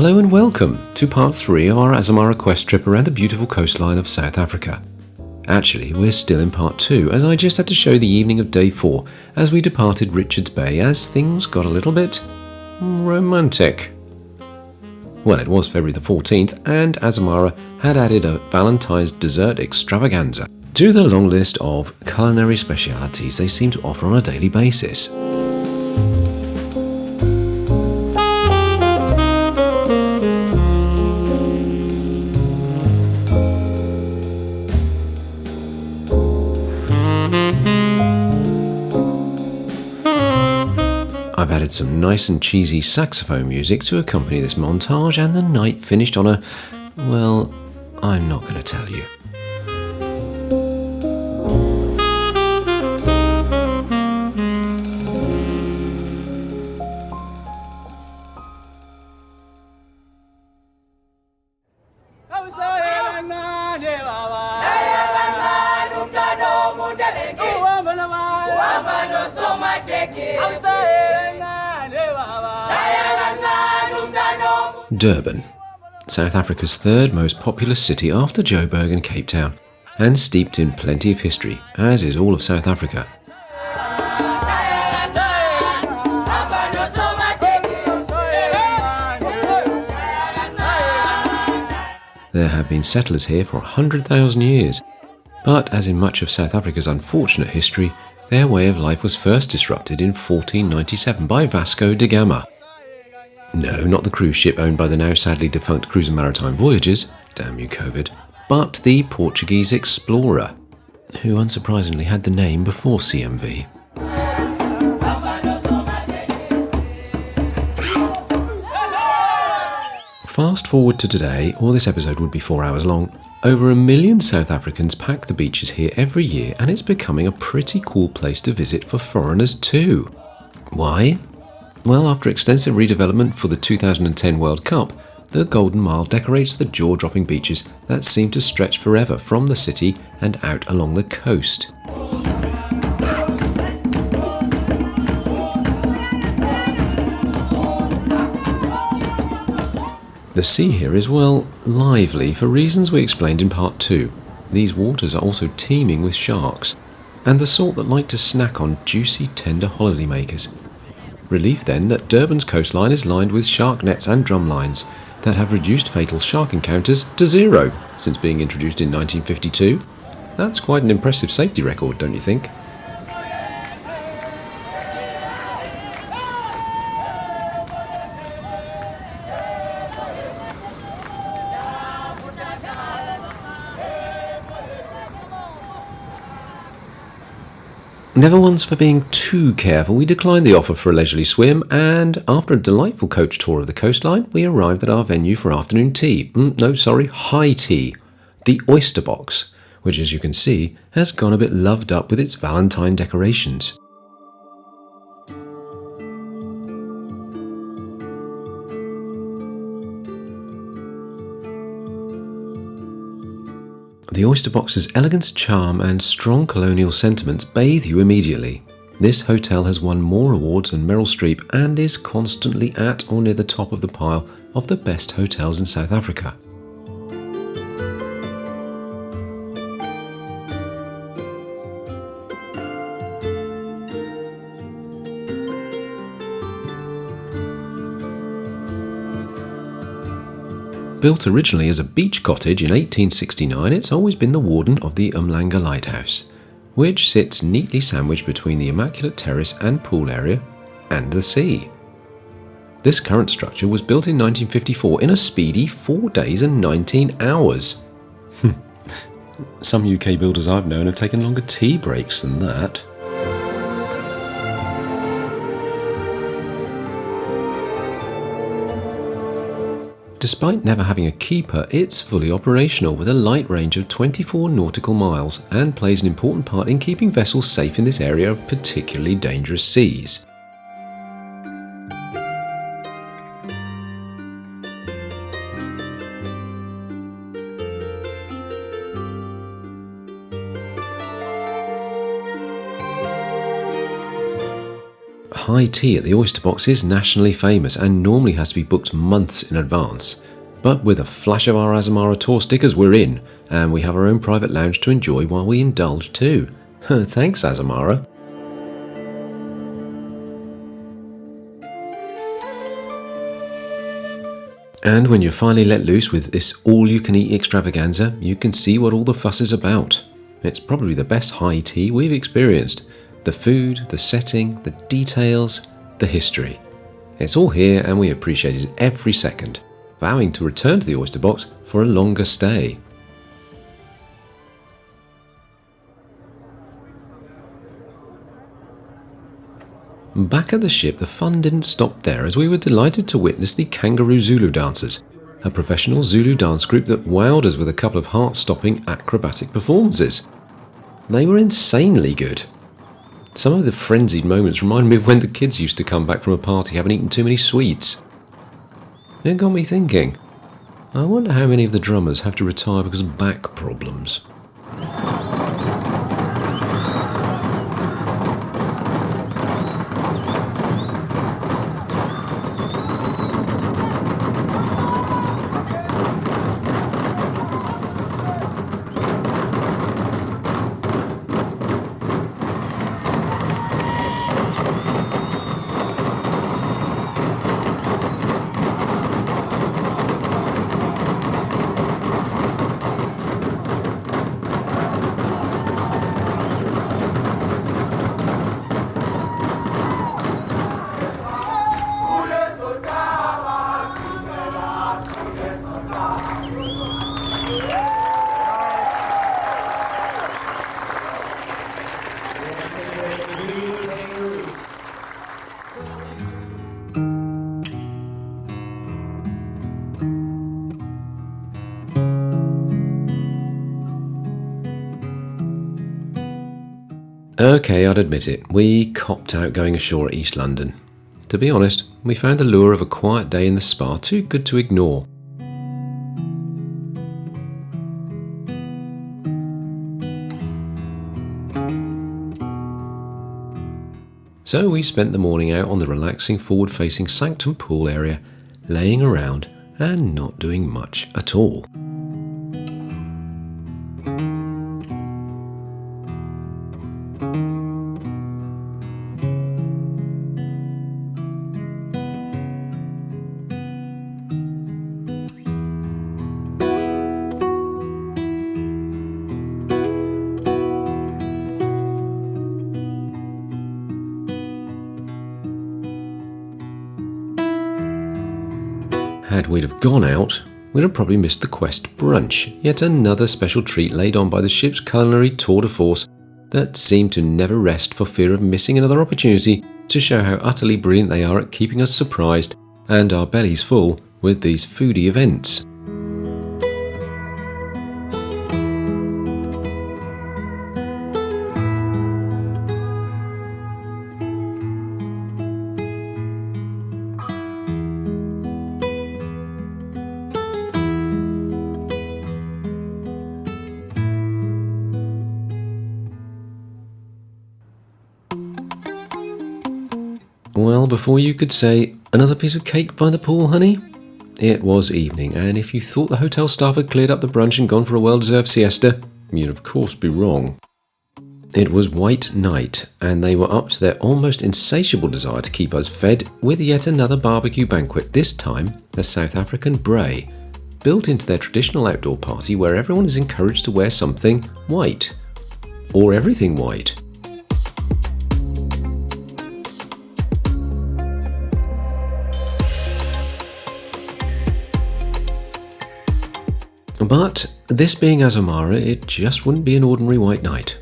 Hello and welcome to part 3 of our Azamara Quest trip around the beautiful coastline of South Africa. Actually, we're still in part 2, as I just had to show the evening of day 4 as we departed Richards Bay as things got a little bit romantic. Well, it was February the 14th and Azamara had added a Valentine's dessert extravaganza to the long list of culinary specialities they seem to offer on a daily basis. I've added some nice and cheesy saxophone music to accompany this montage, and the night finished on a, well, I'm not going to tell you. Durban, South Africa's third most populous city after Joburg and Cape Town, and steeped in plenty of history, as is all of South Africa. There have been settlers here for 100,000 years, but as in much of South Africa's unfortunate history, their way of life was first disrupted in 1497 by Vasco da Gama. No, not the cruise ship owned by the now sadly defunct Cruise and Maritime Voyages, damn you COVID, but the Portuguese explorer, who unsurprisingly had the name before CMV. Fast forward to today, or this episode would be 4 hours long. Over 1 million South Africans pack the beaches here every year, and it's becoming a pretty cool place to visit for foreigners too. Why? Well, after extensive redevelopment for the 2010 World Cup, the Golden Mile decorates the jaw-dropping beaches that seem to stretch forever from the city and out along the coast. The sea here is, well, lively for reasons we explained in part 2. These waters are also teeming with sharks, and the sort that like to snack on juicy, tender holidaymakers. Relief then that Durban's coastline is lined with shark nets and drumlines that have reduced fatal shark encounters to 0 since being introduced in 1952. That's quite an impressive safety record, don't you think? Never once for being too careful, we declined the offer for a leisurely swim, and after a delightful coach tour of the coastline, we arrived at our venue for afternoon tea. High tea. The Oyster Box, which as you can see, has gone a bit loved up with its Valentine decorations. The Oyster Box's elegance, charm and strong colonial sentiments bathe you immediately. This hotel has won more awards than Meryl Streep and is constantly at or near the top of the pile of the best hotels in South Africa. Built originally as a beach cottage in 1869, it's always been the warden of the Umhlanga Lighthouse, which sits neatly sandwiched between the Immaculate Terrace and pool area and the sea. This current structure was built in 1954 in a speedy 4 days and 19 hours. Some UK builders I've known have taken longer tea breaks than that. Despite never having a keeper, it's fully operational with a light range of 24 nautical miles and plays an important part in keeping vessels safe in this area of particularly dangerous seas. high tea at the Oyster Box is nationally famous and normally has to be booked months in advance. But with a flash of our Azamara tour stickers, we're in, and we have our own private lounge to enjoy while we indulge too. Thanks, Azamara. And when you're finally let loose with this all-you-can-eat extravaganza, you can see what all the fuss is about. It's probably the best high tea we've experienced. The food, the setting, the details, the history. It's all here and we appreciate it every second, vowing to return to the Oyster Box for a longer stay. Back at the ship, the fun didn't stop there as we were delighted to witness the Kangaroo Zulu Dancers, a professional Zulu dance group that wowed us with a couple of heart-stopping acrobatic performances. They were insanely good. Some of the frenzied moments remind me of when the kids used to come back from a party having eaten too many sweets. It got me thinking, I wonder how many of the drummers have to retire because of back problems. Okay, I'd admit it, we copped out going ashore at East London. To be honest, we found the lure of a quiet day in the spa too good to ignore. So we spent the morning out on the relaxing forward-facing Sanctum pool area, laying around and not doing much at all. Had we have gone out, we'd have probably missed the Quest brunch, yet another special treat laid on by the ship's culinary tour de force that seemed to never rest for fear of missing another opportunity to show how utterly brilliant they are at keeping us surprised and our bellies full with these foodie events. Well, before you could say, another piece of cake by the pool, honey? It was evening, and if you thought the hotel staff had cleared up the brunch and gone for a well-deserved siesta, you'd of course be wrong. It was white night, and they were up to their almost insatiable desire to keep us fed with yet another barbecue banquet, this time a South African braai, built into their traditional outdoor party where everyone is encouraged to wear something white. Or everything white. But this being Azamara, it just wouldn't be an ordinary white night.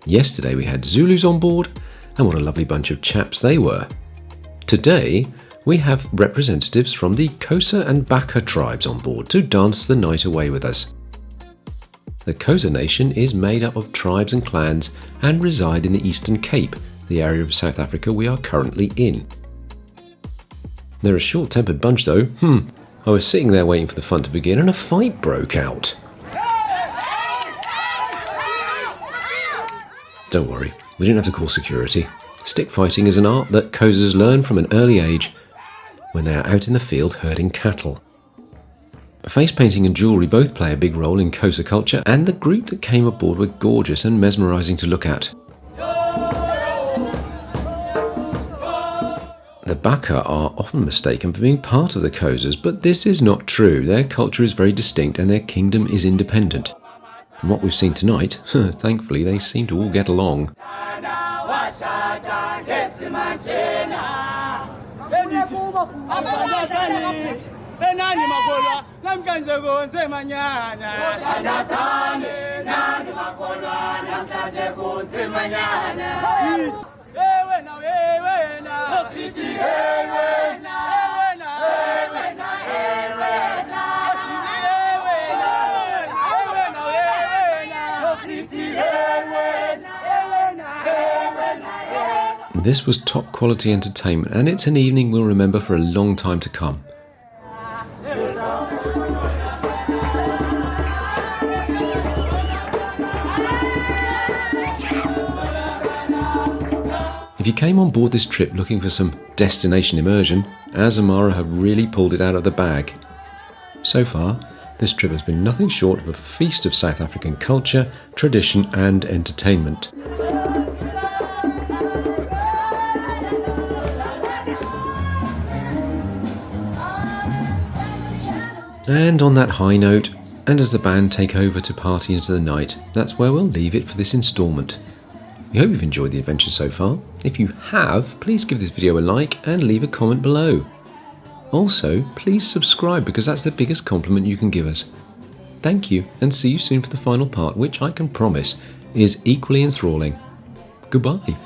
Yesterday we had Zulus on board, and what a lovely bunch of chaps they were. Today we have representatives from the Xhosa and Bhaca Tribes on board to dance the night away with us. The Xhosa nation is made up of tribes and clans and reside in the Eastern Cape, the area of South Africa we are currently in. They're a short-tempered bunch though. I was sitting there waiting for the fun to begin and a fight broke out. Don't worry, we didn't have to call security. Stick fighting is an art that Xhosas learn from an early age when they are out in the field herding cattle. Face painting and jewellery both play a big role in Xhosa culture, and the group that came aboard were gorgeous and mesmerising to look at. The Bhaca are often mistaken for being part of the Xhosas, but this is not true. Their culture is very distinct and their kingdom is independent. From what we've seen tonight, thankfully they seem to all get along. This was top quality entertainment, and it's an evening we'll remember for a long time to come. If you came on board this trip looking for some destination immersion, Azamara have really pulled it out of the bag. So far, this trip has been nothing short of a feast of South African culture, tradition and entertainment. And on that high note, and as the band take over to party into the night, that's where we'll leave it for this instalment. We hope you've enjoyed the adventure so far. If you have, please give this video a like and leave a comment below. Also, please subscribe because that's the biggest compliment you can give us. Thank you, and see you soon for the final part, which I can promise is equally enthralling. Goodbye.